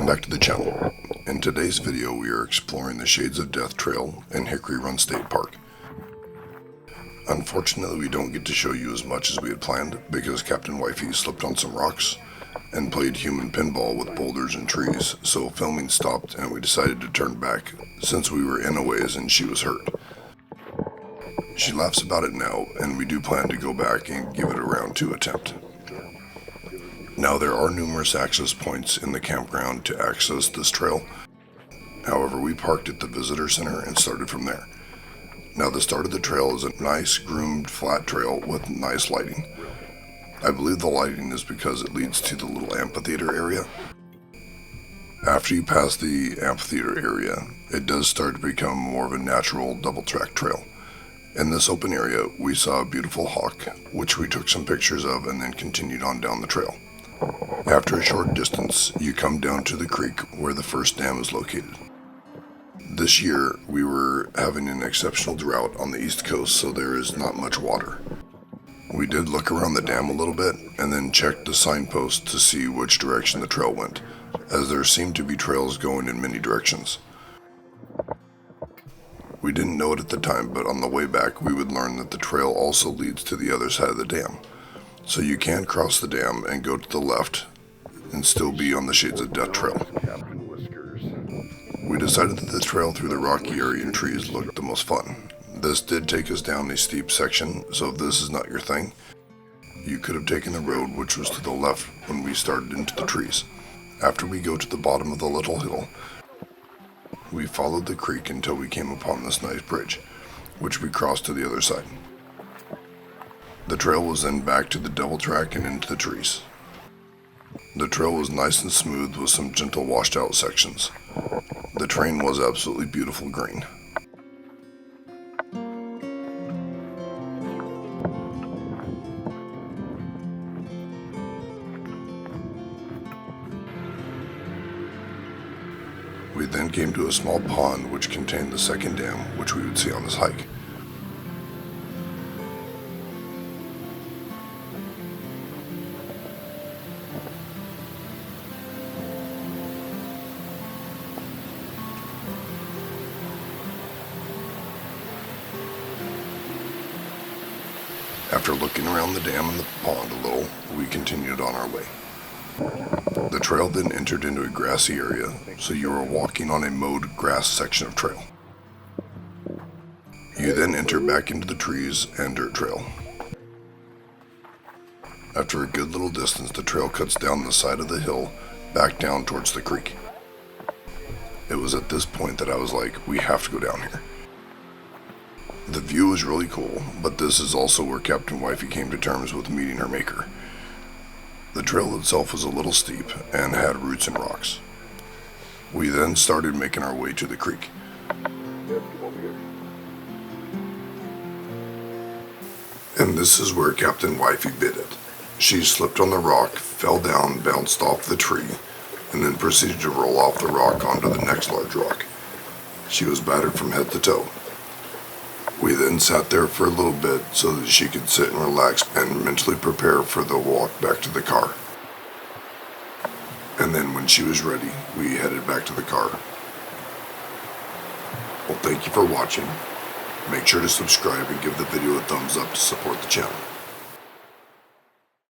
Welcome back to the channel. In today's video we are exploring the Shades of Death Trail in Hickory Run State Park. Unfortunately we don't get to show you as much as we had planned because Captain Wifey slipped on some rocks and played human pinball with boulders and trees, so filming stopped and we decided to turn back since we were in a ways and she was hurt. She laughs about it now and we do plan to go back and give it a round 2 attempt. Now there are numerous access points in the campground to access this trail. However, we parked at the visitor center and started from there. Now the start of the trail is a nice groomed flat trail with nice lighting. I believe the lighting is because it leads to the little amphitheater area. After you pass the amphitheater area, it does start to become more of a natural double track trail. In this open area, we saw a beautiful hawk, which we took some pictures of and then continued on down the trail. After a short distance, you come down to the creek where the first dam is located. This year, we were having an exceptional drought on the east coast, so there is not much water. We did look around the dam a little bit and then checked the signpost to see which direction the trail went, as there seemed to be trails going in many directions. We didn't know it at the time, but on the way back we would learn that the trail also leads to the other side of the dam. So you can cross the dam and go to the left and still be on the Shades of Death Trail. We decided that the trail through the rocky area and trees looked the most fun. This did take us down a steep section, so if this is not your thing, you could have taken the road which was to the left when we started into the trees. After we go to the bottom of the little hill, we followed the creek until we came upon this nice bridge, which we crossed to the other side. The trail was then back to the double track and into the trees. The trail was nice and smooth with some gentle washed out sections. The terrain was absolutely beautiful green. We then came to a small pond which contained the second dam which we would see on this hike. After looking around the dam and the pond a little, we continued on our way. The trail then entered into a grassy area, so you were walking on a mowed grass section of trail. You then enter back into the trees and dirt trail. After a good little distance, the trail cuts down the side of the hill, back down towards the creek. It was at this point that I was like, we have to go down here. The view is really cool, but this is also where Captain Wifey came to terms with meeting her maker. The trail itself was a little steep and had roots and rocks. We then started making our way to the creek. And this is where Captain Wifey bit it. She slipped on the rock, fell down, bounced off the tree, and then proceeded to roll off the rock onto the next large rock. She was battered from head to toe. We then sat there for a little bit so that she could sit and relax and mentally prepare for the walk back to the car. And then when she was ready, we headed back to the car. Well, thank you for watching. Make sure to subscribe and give the video a thumbs up to support the channel.